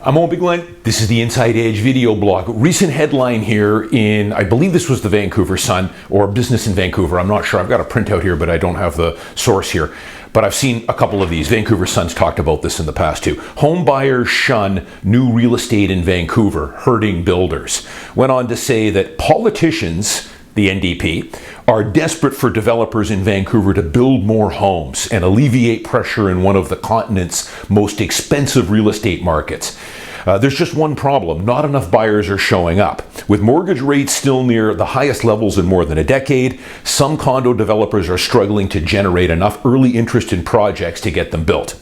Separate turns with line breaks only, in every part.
I'm Owen Glenn. This is the Inside Edge video blog. Recent headline here in, I believe this was the Vancouver Sun or Business in Vancouver. I'm not sure. I've got a printout here, but I don't have the source here. But I've seen a couple of these. Vancouver Sun's talked about this in the past too. Home buyers shun new real estate in Vancouver, hurting builders. Went on to say that politicians, the NDP, are desperate for developers in Vancouver to build more homes and alleviate pressure in one of the continent's most expensive real estate markets. There's just one problem. Not enough buyers are showing up. With mortgage rates still near the highest levels in more than a decade, some condo developers are struggling to generate enough early interest in projects to get them built.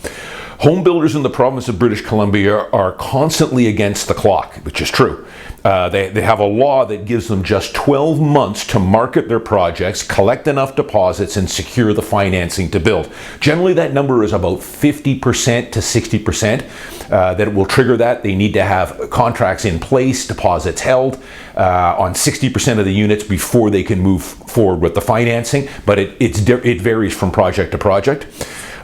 Home builders in the province of British Columbia are constantly against the clock, which is true. They have a law that gives them just 12 months to market their projects, collect enough deposits, and secure the financing to build. Generally, that number is about 50% to 60% that it will trigger that. They need to have contracts in place, deposits held on 60% of the units before they can move forward with the financing, but it varies from project to project.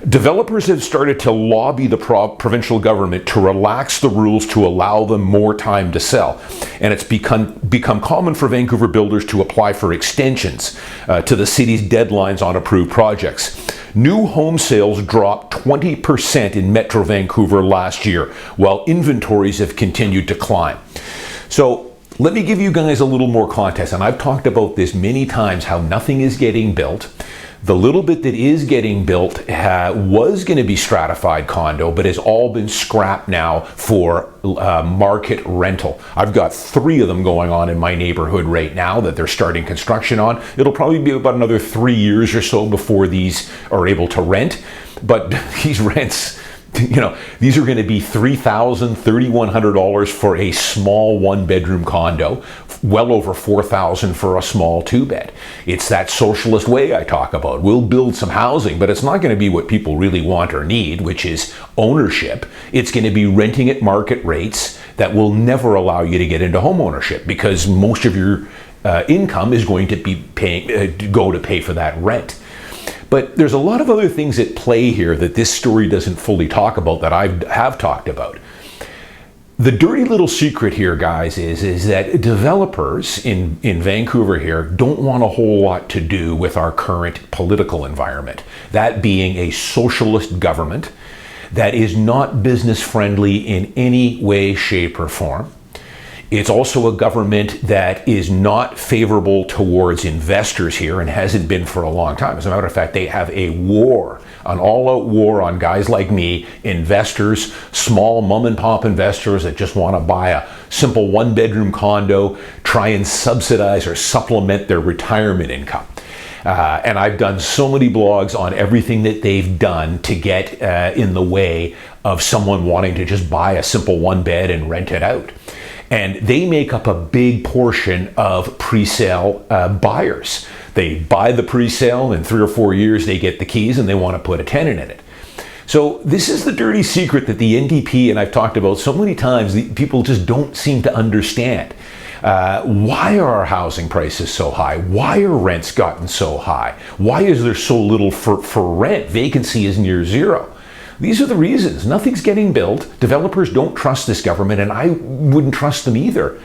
Developers have started to lobby the provincial government to relax the rules to allow them more time to sell. And it's become common for Vancouver builders to apply for extensions to the city's deadlines on approved projects. New home sales dropped 20% in Metro Vancouver last year, while inventories have continued to climb. So let me give you guys a little more context. And I've talked about this many times, how nothing is getting built. The little bit that is getting built was going to be stratified condo, but has all been scrapped now for market rental. I've got 3 of them going on in my neighborhood right now that they're starting construction on. It'll probably be about another 3 years or so before these are able to rent. But these rents, these are going to be $3,000, $3,100 for a small 1-bedroom condo, well over $4,000 for a small 2-bed. It's that socialist way I talk about. We'll build some housing, but it's not going to be what people really want or need, which is ownership. It's going to be renting at market rates that will never allow you to get into home ownership, because most of your income is going to be go to pay for that rent. But there's a lot of other things at play here that this story doesn't fully talk about that I have talked about. The dirty little secret here, guys, is that developers in Vancouver here don't want a whole lot to do with our current political environment. That being a socialist government that is not business friendly in any way, shape, or form. It's also a government that is not favorable towards investors here and hasn't been for a long time. As a matter of fact, they have a war, an all-out war on guys like me, investors, small mom-and-pop investors that just want to buy a simple 1-bedroom condo, try and subsidize or supplement their retirement income. And I've done so many blogs on everything that they've done to get in the way of someone wanting to just buy a simple 1-bed and rent it out. And they make up a big portion of pre-sale buyers. They buy the pre-sale, in 3 or 4 years they get the keys and they want to put a tenant in it. So this is the dirty secret that the NDP, and I've talked about so many times, people just don't seem to understand. Why are our housing prices so high? Why are rents gotten so high? Why is there so little for rent? Vacancy is near zero. These are the reasons. Nothing's getting built. Developers don't trust this government, and I wouldn't trust them either.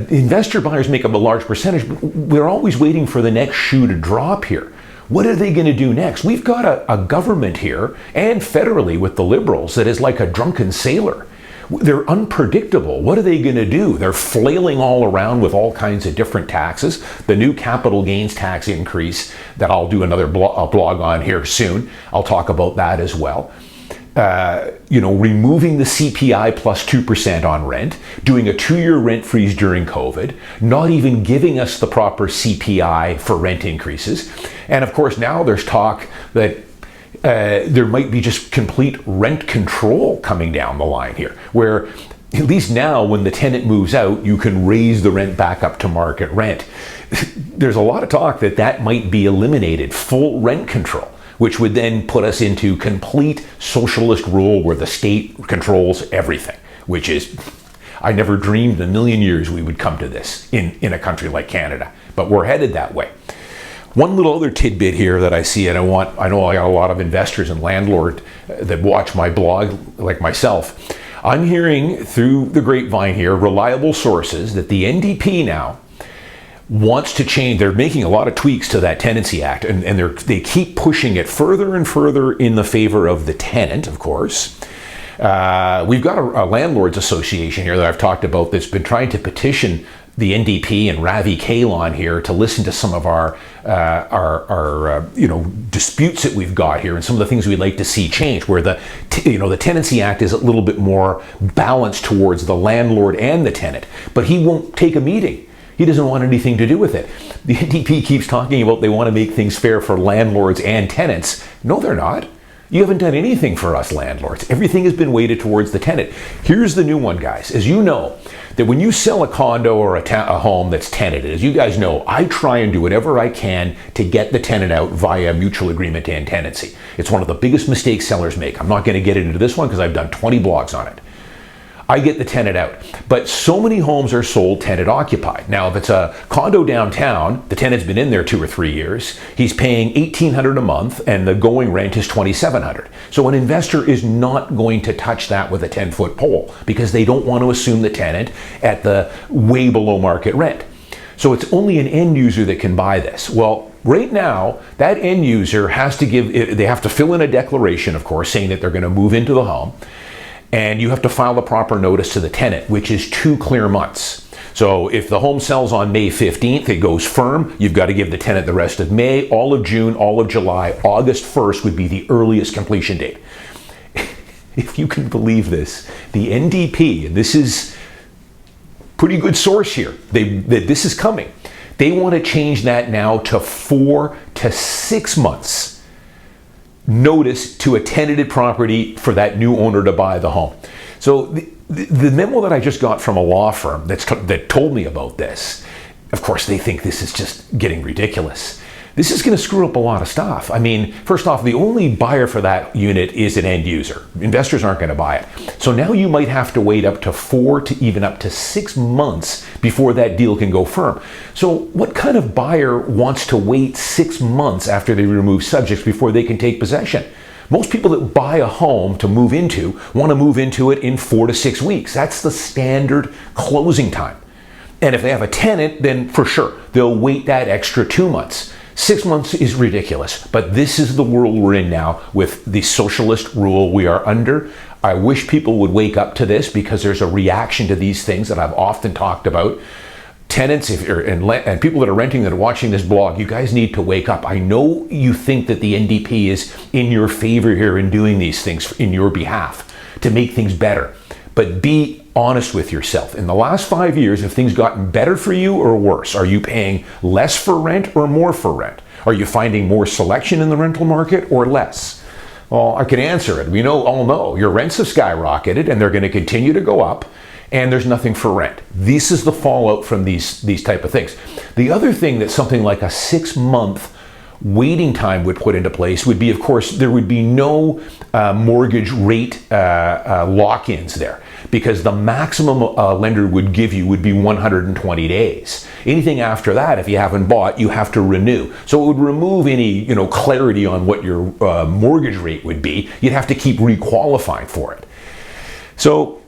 Investor buyers make up a large percentage, but we're always waiting for the next shoe to drop here. What are they going to do next? We've got a government here, and federally with the Liberals, that is like a drunken sailor. They're unpredictable. What are they going to do? They're flailing all around with all kinds of different taxes. The new capital gains tax increase that I'll do another blog on here soon. I'll talk about that as well. Removing the CPI plus 2% on rent, doing a 2-year rent freeze during COVID, not even giving us the proper CPI for rent increases. And of course, now there's talk that there might be just complete rent control coming down the line here, where at least now when the tenant moves out, you can raise the rent back up to market rent. There's a lot of talk that might be eliminated, full rent control, which would then put us into complete socialist rule where the state controls everything, which is, I never dreamed in a million years we would come to this in a country like Canada, but we're headed that way. One little other tidbit here that I see, and I know I got a lot of investors and landlords that watch my blog, like myself. I'm hearing through the grapevine here, reliable sources, that the NDP now wants to change. They're making a lot of tweaks to that Tenancy Act, and they keep pushing it further and further in the favor of the tenant, of course. We've got a landlords association here that I've talked about that's been trying to petition the NDP and Ravi Kahlon here to listen to some of our disputes that we've got here and some of the things we'd like to see change, where the Tenancy Act is a little bit more balanced towards the landlord and the tenant, but he won't take a meeting. He doesn't want anything to do with it. The NDP keeps talking about they want to make things fair for landlords and tenants. No, they're not. You haven't done anything for us landlords. Everything has been weighted towards the tenant. Here's the new one, guys. As you know, that when you sell a condo or a home that's tenanted, as you guys know, I try and do whatever I can to get the tenant out via mutual agreement and tenancy. It's one of the biggest mistakes sellers make. I'm not going to get into this one because I've done 20 blogs on it. I get the tenant out. But so many homes are sold tenant occupied. Now, if it's a condo downtown, the tenant's been in there 2 or 3 years, he's paying $1,800 a month and the going rent is $2,700. So an investor is not going to touch that with a 10-foot pole because they don't want to assume the tenant at the way below market rent. So it's only an end user that can buy this. Well, right now, that end user has to they have to fill in a declaration, of course, saying that they're going to move into the home. And you have to file the proper notice to the tenant, which is 2 clear months. So if the home sells on May 15th, it goes firm. You've got to give the tenant the rest of May, all of June, all of July. August 1st would be the earliest completion date. If you can believe this, the NDP, and this is pretty good source here, this is coming. They want to change that now to 4 to 6 months notice to a tenanted property for that new owner to buy the home. So the memo that I just got from a law firm that told me about this, of course they think this is just getting ridiculous. This is going to screw up a lot of stuff. I mean, first off, the only buyer for that unit is an end user. Investors aren't going to buy it. So now you might have to wait up to 4 to even up to 6 months before that deal can go firm. So what kind of buyer wants to wait 6 months after they remove subjects before they can take possession? Most people that buy a home to move into want to move into it in 4 to 6 weeks. That's the standard closing time. And if they have a tenant, then for sure, they'll wait that extra 2 months. 6 months is ridiculous, but this is the world we're in now with the socialist rule we are under. I wish people would wake up to this because there's a reaction to these things that I've often talked about. Tenants and people that are renting that are watching this blog, you guys need to wake up. I know you think that the NDP is in your favor here in doing these things in your behalf to make things better, but be honest with yourself. In the last 5 years, have things gotten better for you or worse? Are you paying less for rent or more for rent? Are you finding more selection in the rental market or less? Well, I can answer it. We all know your rents have skyrocketed and they're going to continue to go up, and there's nothing for rent. This is the fallout from these type of things. The other thing that something like a 6-month waiting time would put into place would be, of course, there would be no mortgage rate lock-ins there, because the maximum a lender would give you would be 120 days. Anything after that, if you haven't bought, you have to renew. So it would remove any clarity on what your mortgage rate would be. You'd have to keep requalifying for it. So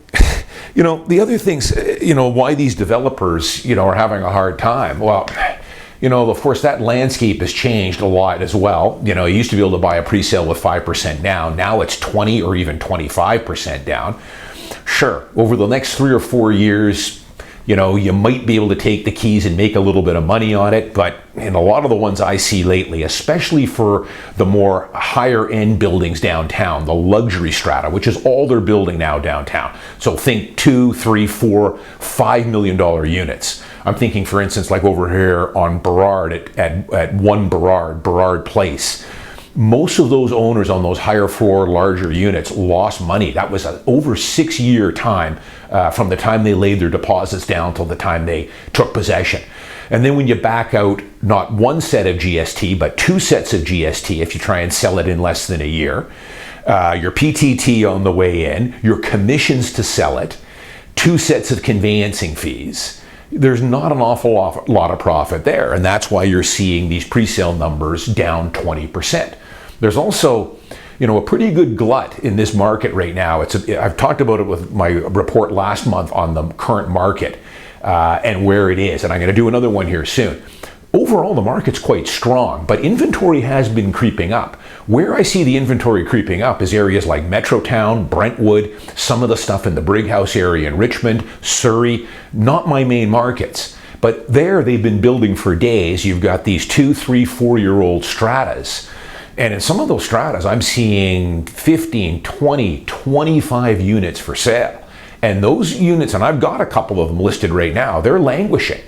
the other things, why these developers, are having a hard time. Well, of course, that landscape has changed a lot as well. You used to be able to buy a pre-sale with 5% down. Now it's 20 or even 25% down. Sure, over the next 3 or 4 years, you might be able to take the keys and make a little bit of money on it. But in a lot of the ones I see lately, especially for the more higher end buildings downtown, the luxury strata, which is all they're building now downtown. So think $2, $3, $4, $5 million units. I'm thinking, for instance, like over here on Burrard at 1 Burrard Place. Most of those owners on those higher floor, larger units lost money. That was an over 6-year time from the time they laid their deposits down till the time they took possession. And then when you back out not 1 set of GST, but 2 sets of GST, if you try and sell it in less than a year, your PTT on the way in, your commissions to sell it, 2 sets of conveyancing fees, there's not an awful lot of profit there. And that's why you're seeing these pre-sale numbers down 20%. There's also, a pretty good glut in this market right now. I've talked about it with my report last month on the current market and where it is. And I'm going to do another one here soon. Overall, the market's quite strong, but inventory has been creeping up. Where I see the inventory creeping up is areas like Metrotown, Brentwood, some of the stuff in the Brighouse area in Richmond, Surrey, not my main markets. But there they've been building for days. You've got these 2, 3, 4-year-old stratas. And in some of those stratas, I'm seeing 15, 20, 25 units for sale. And those units, and I've got a couple of them listed right now, they're languishing.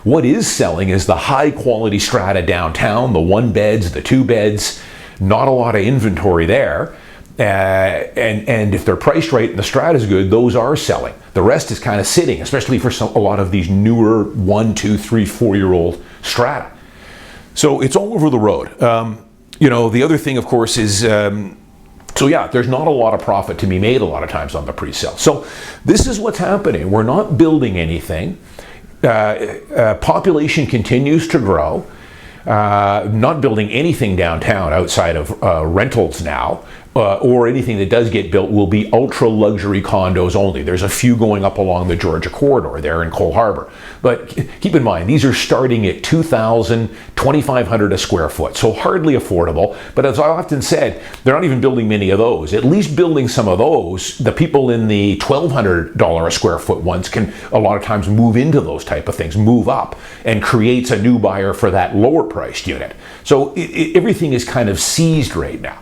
What is selling is the high quality strata downtown, the 1 beds, the 2 beds, not a lot of inventory there. And if they're priced right and the strata is good, those are selling. The rest is kind of sitting, especially for a lot of these newer 1, 2, 3, 4-year-old strata. So it's all over the road. The other thing, of course, is there's not a lot of profit to be made a lot of times on the pre-sale. So this is what's happening. We're not building anything. Population continues to grow. Not building anything downtown outside of rentals now, or anything that does get built will be ultra luxury condos only. There's a few going up along the Georgia corridor there in Cole Harbour. But keep in mind, these are starting at $2,000, $2,500 a square foot, so hardly affordable. But as I often said, they're not even building many of those. At least building some of those, the people in the $1,200 a square foot ones can a lot of times move into those type of things, move up, and creates a new buyer for that lower priced unit. So everything is kind of seized right now.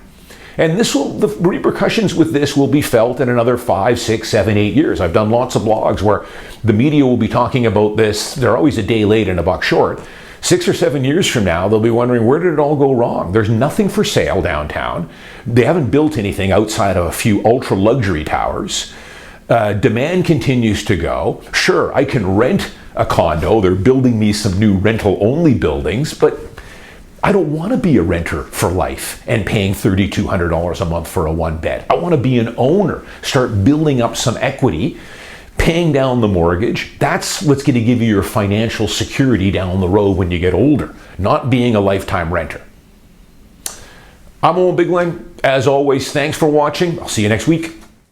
And the repercussions with this will be felt in another 5, 6, 7, 8 years. I've done lots of blogs where the media will be talking about this. They're always a day late and a buck short. 6 or 7 years from now, they'll be wondering, where did it all go wrong? There's nothing for sale downtown. They haven't built anything outside of a few ultra luxury towers. Demand continues to go. Sure, I can rent a condo. They're building me some new rental only buildings, but I don't want to be a renter for life and paying $3,200 a month for a 1 bed. I want to be an owner, start building up some equity, paying down the mortgage. That's what's going to give you your financial security down the road when you get older, not being a lifetime renter. I'm Owen Biglen. As always, thanks for watching. I'll see you next week.